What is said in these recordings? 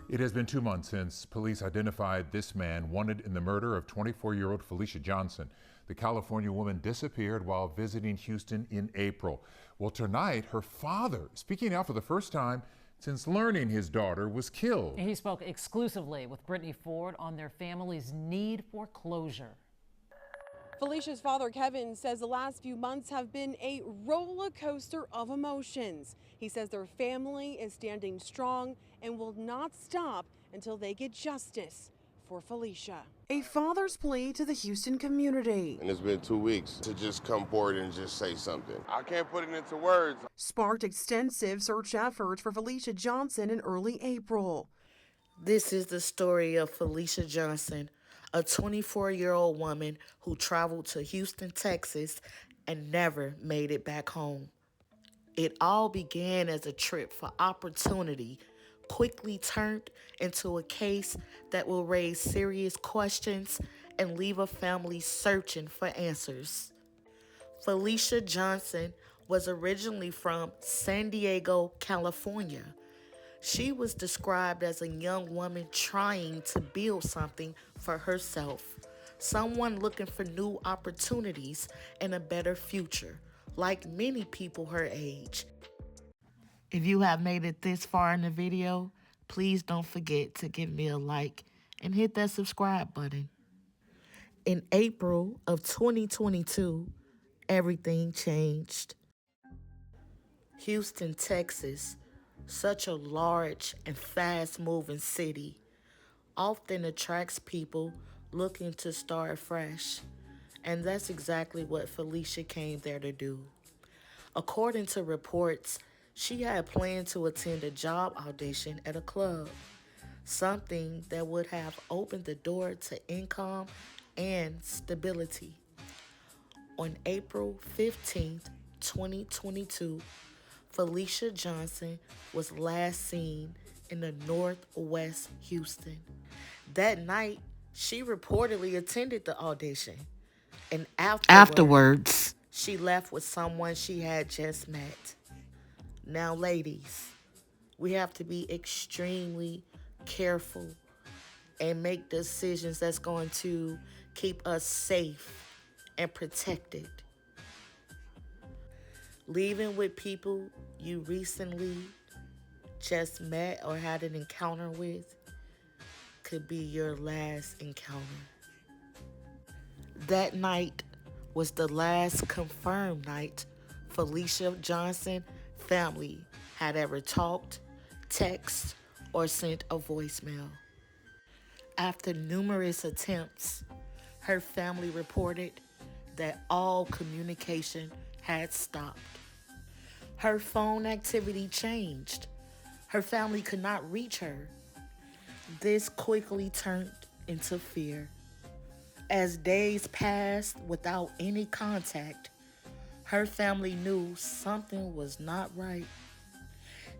It has been 2 months since police identified this man wanted in the murder of 24-year-old Felicia Johnson. The California woman disappeared while visiting Houston in April. Well, tonight, her father speaking out for the first time since learning his daughter was killed. He spoke exclusively with Brittany Ford on their family's need for closure. Felicia's father, Kevin, says the last few months have been a roller coaster of emotions. He says their family is standing strong and will not stop until they get justice for Felicia. A father's plea to the Houston community. And it's been 2 weeks to just come forward and just say something. I can't put it into words. Sparked extensive search efforts for Felicia Johnson in early April. This is the story of Felicia Johnson, a 24-year-old woman who traveled to Houston, Texas, and never made it back home. It all began as a trip for opportunity, quickly turned into a case that will raise serious questions and leave a family searching for answers. Felicia Johnson was originally from San Diego, California. She was described as a young woman trying to build something for herself, someone looking for new opportunities and a better future, like many people her age. If you have made it this far in the video, please don't forget to give me a like and hit that subscribe button. In April of 2022, everything changed. Houston, Texas, such a large and fast-moving city, often attracts people looking to start fresh. And that's exactly what Felicia came there to do. According to reports, she had planned to attend a job audition at a club, something that would have opened the door to income and stability. On April 15th, 2022, Felicia Johnson was last seen in the Northwest Houston. That night, she reportedly attended the audition, and afterwards, she left with someone she had just met. Now, ladies, we have to be extremely careful and make decisions that's going to keep us safe and protected. Leaving with people you recently just met or had an encounter with could be your last encounter. That night was the last confirmed night Felicia Johnson family had ever talked, texted, or sent a voicemail. After numerous attempts, her family reported that all communication had stopped. Her phone activity changed. Her family could not reach her. This quickly turned into fear. As days passed without any contact, her family knew something was not right.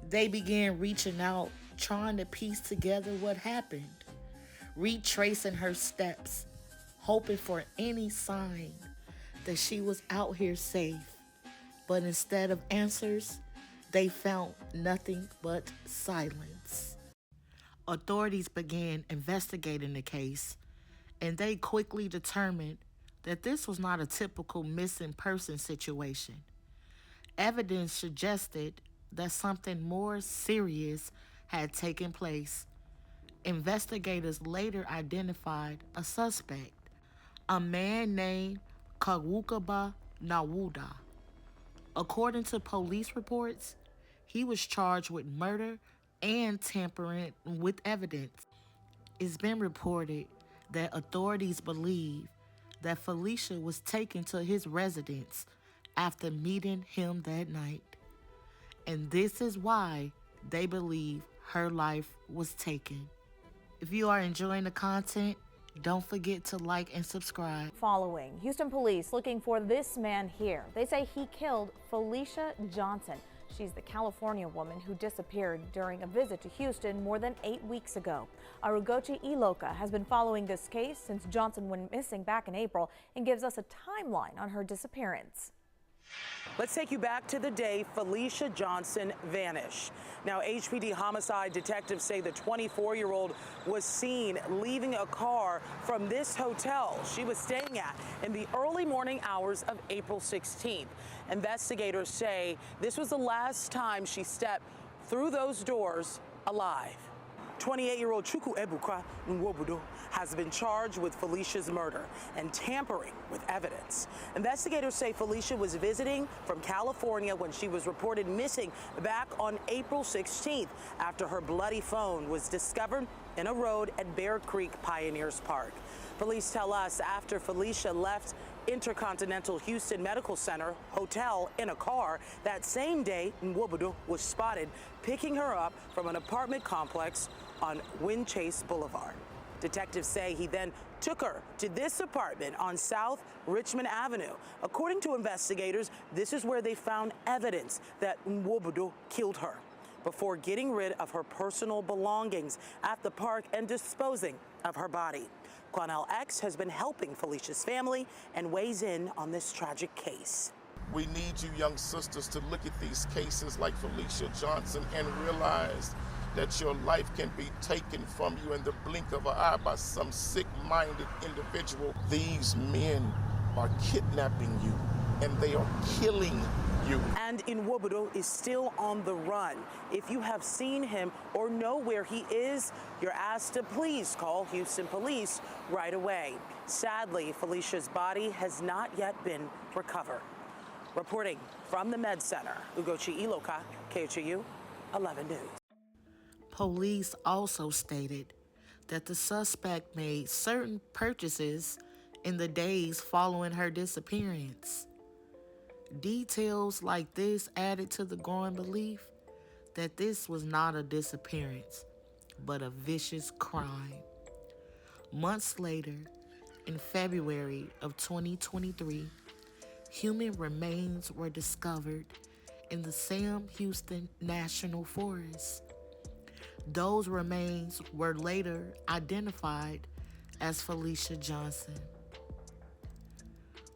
They began reaching out, trying to piece together what happened, retracing her steps, hoping for any sign that she was out here safe. But instead of answers, they found nothing but silence. Authorities began investigating the case, and they quickly determined that this was not a typical missing person situation. Evidence suggested that something more serious had taken place. Investigators later identified a suspect, a man named Kawukaba Nawuda. According to police reports, he was charged with murder and tampering with evidence. It's been reported that authorities believe that Felicia was taken to his residence after meeting him that night. And this is why they believe her life was taken. If you are enjoying the content, don't forget to like and subscribe. Following, Houston police looking for this man here. They say he killed Felicia Johnson. She's the California woman who disappeared during a visit to Houston more than 8 weeks ago. Arugochi Iloka has been following this case since Johnson went missing back in April and gives us a timeline on her disappearance. Let's take you back to the day Felicia Johnson vanished. Now, HPD homicide detectives say the 24-year-old was seen leaving a car from this hotel she was staying at in the early morning hours of April 16th. Investigators say this was the last time she stepped through those doors alive. 28-year-old Chuku Ebuka Nwobudo has been charged with Felicia's murder and tampering with evidence. Investigators say Felicia was visiting from California when she was reported missing back on April 16th after her bloody phone was discovered in a road at Bear Creek Pioneers Park. Police tell us after Felicia left Intercontinental Houston Medical Center Hotel in a car, that same day, Nwobudo was spotted picking her up from an apartment complex on Windchase Boulevard. Detectives say he then took her to this apartment on South Richmond Avenue. According to investigators, this is where they found evidence that Nwobudo killed her before getting rid of her personal belongings at the park and disposing of her body. Quanell X has been helping Felicia's family and weighs in on this tragic case. We need you young sisters to look at these cases like Felicia Johnson and realize that your life can be taken from you in the blink of an eye by some sick-minded individual. These men are kidnapping you and they are killing you. And Nwobudo is still on the run. If you have seen him or know where he is, you're asked to please call Houston Police right away. Sadly, Felicia's body has not yet been recovered. Reporting from the Med Center, Ugochi Iloka, KHOU 11 News. Police also stated that the suspect made certain purchases in the days following her disappearance. Details like this added to the growing belief that this was not a disappearance, but a vicious crime. Months later, in February of 2023, human remains were discovered in the Sam Houston National Forest. Those remains were later identified as Felicia Johnson.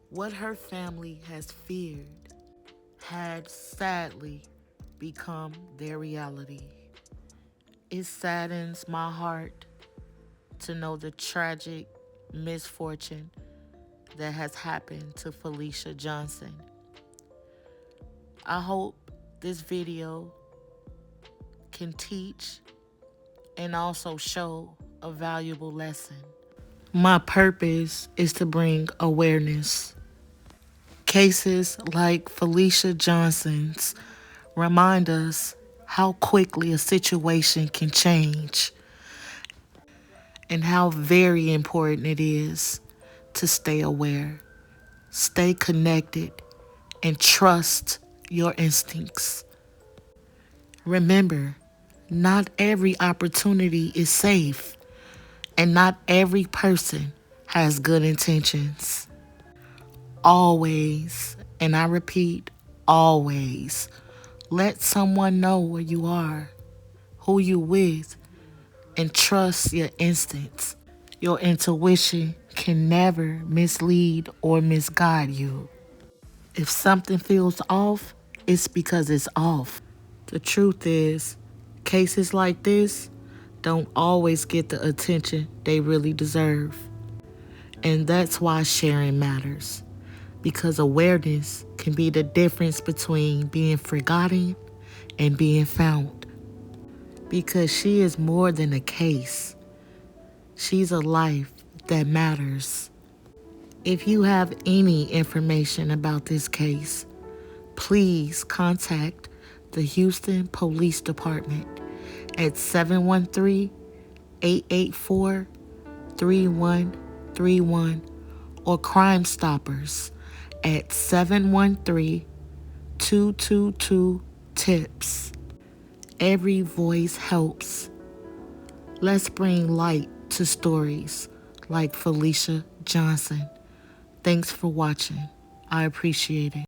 What her family has feared had sadly become their reality. It saddens my heart to know the tragic misfortune that has happened to Felicia Johnson. I hope this video can teach and also show a valuable lesson. My purpose is to bring awareness. Cases like Felicia Johnson's remind us how quickly a situation can change and how very important it is to stay aware, stay connected, and trust your instincts. Remember, not every opportunity is safe, and not every person has good intentions. Always, and I repeat, always, let someone know where you are, who you with, and trust your instincts. Your intuition can never mislead or misguide you. If something feels off, it's because it's off. The truth is, cases like this don't always get the attention they really deserve. And that's why sharing matters. Because awareness can be the difference between being forgotten and being found. Because she is more than a case. She's a life that matters. If you have any information about this case, please contact the Houston Police Department at 713-884-3131 or Crime Stoppers at 713-222-TIPS. Every voice helps. Let's bring light to stories like Felicia Johnson. Thanks for watching. I appreciate it.